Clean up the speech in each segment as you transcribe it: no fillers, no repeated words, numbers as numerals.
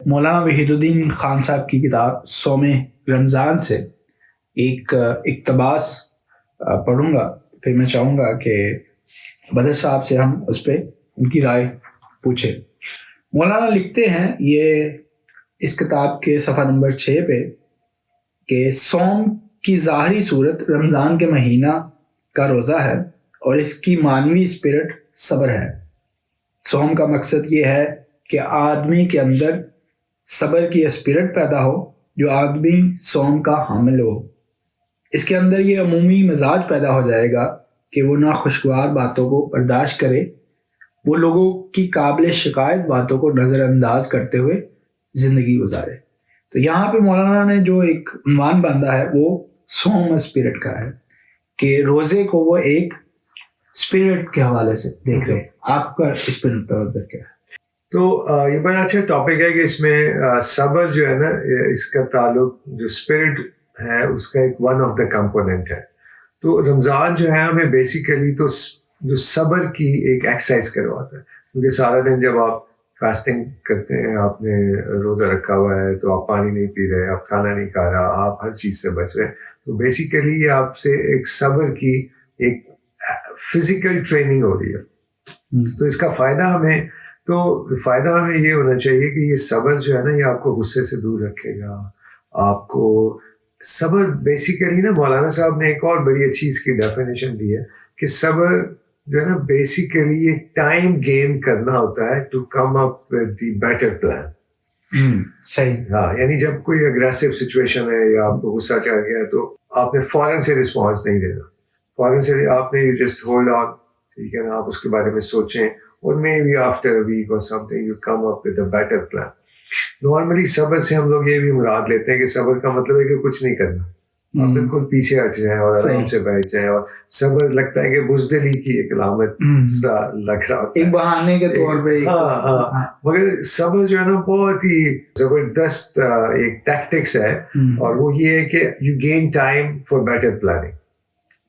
مولانا وحید الدین خان صاحب کی کتاب صوم رمضان سے ایک اقتباس پڑھوں گا، پھر میں چاہوں گا کہ بدر صاحب سے ہم اس پہ ان کی رائے پوچھیں۔ مولانا لکھتے ہیں یہ اس کتاب کے صفحہ نمبر 6 پہ کہ صوم کی ظاہری صورت رمضان کے مہینہ کا روزہ ہے اور اس کی معنوی اسپرٹ صبر ہے۔ صوم کا مقصد یہ ہے کہ آدمی کے اندر صبر کی اسپرٹ پیدا ہو جو آدمی صوم کا حامل ہو۔ اس کے اندر یہ عمومی مزاج پیدا ہو جائے گا کہ وہ ناخوشگوار باتوں کو برداشت کرے، وہ لوگوں کی قابل شکایت باتوں کو نظر انداز کرتے ہوئے زندگی گزارے۔ تو یہاں پہ مولانا نے جو ایک عنوان باندھا ہے وہ صوم اسپرٹ کا ہے کہ روزے کو وہ ایک اسپرٹ کے حوالے سے دیکھ رہے ہیں۔ آپ کا اس پہ نقطہ نظر کیا ہے؟ تو یہ بڑا اچھا ٹاپک ہے کہ اس میں صبر جو ہے نا، اس کا تعلق جو اسپرٹ ہے اس کا ایک ون آف دا کمپوننٹ ہے۔ تو رمضان جو ہے ہمیں بیسیکلی تو جو صبر کی ایک ایکسرسائز کرواتا ہے، کیونکہ سارا دن جب آپ فاسٹنگ کرتے ہیں، آپ نے روزہ رکھا ہوا ہے تو آپ پانی نہیں پی رہے، آپ کھانا نہیں کھا رہا، آپ ہر چیز سے بچ رہے ہیں، تو بیسیکلی یہ آپ سے ایک صبر کی ایک فزیکل ٹریننگ ہو رہی ہے۔ تو اس کا فائدہ ہمیں یہ ہونا چاہیے کہ یہ صبر جو ہے نا یہ آپ کو غصے سے دور رکھے گا۔ آپ کو صبر بیسیکلی نا، مولانا صاحب نے ایک اور بڑی اچھی اس کی ڈیفینیشن دی ہے کہ صبر جو ہے نا بیسیکلی یہ ٹائم گین کرنا ہوتا ہے to come up with the better plan. صحیح، ہاں، یعنی جب کوئی اگریسو سچویشن ہے یا آپ کو غصہ چڑھ گیا تو آپ نے فوراً سے رسپانس نہیں دینا، فوراً سے آپ نے جسٹ ہولڈ آن، ٹھیک ہے نا، آپ اس کے بارے میں سوچیں اور maybe after a week or something you come up with a better plan۔ Normally صبر سے ہم لوگ یہ بھی مراد لیتے ہیں کہ صبر کا مطلب ہے کہ کچھ نہیں کرنا، آپ بالکل پیچھے ہٹ جائیں اور آرام سے بیٹھ جائیں، اور صبر لگتا ہے کہ بزدلی کی ایک علامت سا لگ رہا ہوتا ہے، ایک بہانے کے طور پہ۔ ہاں، مگر صبر جو ہے نا بہت ہی زبردست ایک ٹیکٹکس ہے، اور وہ یہ ہے کہ you gain time for better planning,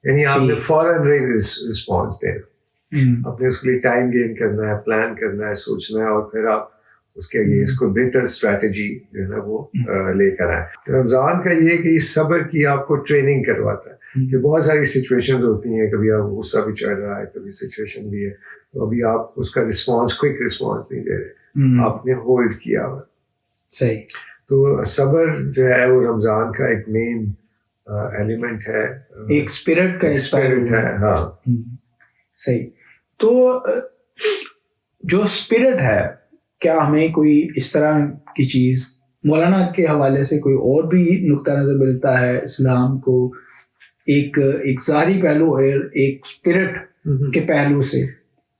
یعنی آپ نے فوراً رسپانس دینا، اپنے اس کے لیے ٹائم گین کرنا ہے، پلان کرنا ہے، سوچنا ہے، اور پھر آپ اس کے لیے اس کو بہتر اسٹریٹجی جو ہے نا وہ لے کر آئیں۔ رمضان کا یہ کہ اس صبر کی آپ کو ٹریننگ کرواتا ہے کہ بہت ساری سچویشن ہوتی ہیں، کبھی آپ غصہ بھی چڑھ رہا ہے، کبھی سچویشن بھی ہے، تو ابھی آپ اس کا رسپانس کوئک رسپانس نہیں دے رہے، آپ نے ہولڈ کیا ہوا۔ صحیح، تو صبر جو ہے وہ رمضان کا ایک مین ایلیمنٹ ہے، ایک اسپرٹ کا اسپرٹ ہے۔ ہاں صحیح۔ تو جو اسپرٹ ہے، کیا ہمیں کوئی اس طرح کی چیز مولانا کے حوالے سے کوئی اور بھی نقطہ نظر ملتا ہے اسلام کو ایک ظاہری پہلو اور ایک اسپرٹ کے پہلو سے؟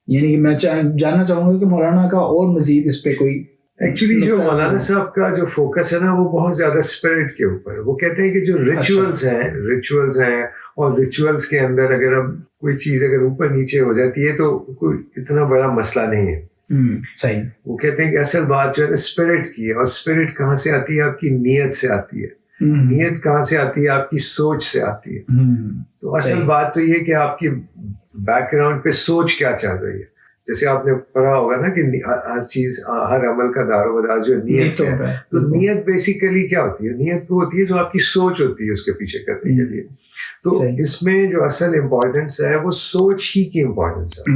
یعنی کہ میں جاننا چاہوں گا کہ مولانا کا اور مزید اس پہ کوئی ایکچولی جو مولانا صاحب کا جو فوکس ہے نا وہ بہت زیادہ اسپرٹ کے اوپر ہے۔ وہ کہتے ہیں کہ جو ریچولز ہیں اور ریچولز کے اندر اگر اب کوئی چیز اگر اوپر نیچے ہو جاتی ہے تو کوئی اتنا بڑا مسئلہ نہیں ہے۔ صحیح، وہ کہتے ہیں کہ اصل بات جو ہے نا اسپرٹ کی ہے، اور اسپرٹ کہاں سے آتی ہے؟ آپ کی نیت سے آتی ہے۔ نیت کہاں سے آتی ہے؟ آپ کی سوچ سے آتی ہے۔ تو اصل بات تو یہ کہ آپ کی بیک گراؤنڈ پہ سوچ کیا چل رہی ہے۔ جیسے آپ نے پڑھا ہوگا نا کہ ہر چیز، ہر عمل کا دار و مدار جو نیت ہے، تو نیت بیسیکلی کیا ہوتی ہے؟ نیت وہ ہوتی ہے جو آپ کی سوچ ہوتی ہے اس کے پیچھے کرنے کے لیے۔ تو اس میں جو اصل امپورٹنس ہے وہ سوچ ہی کی امپورٹنس ہے،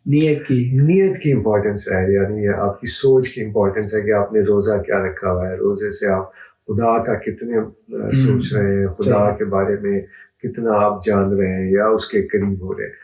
نیت کی امپورٹنس ہے، یعنی آپ کی سوچ کی امپورٹنس ہے کہ آپ نے روزہ کیا رکھا ہوا ہے، روزے سے آپ خدا کا کتنے سوچ رہے ہیں، خدا کے بارے میں کتنا آپ جان رہے ہیں یا اس کے قریب ہو رہے ہیں۔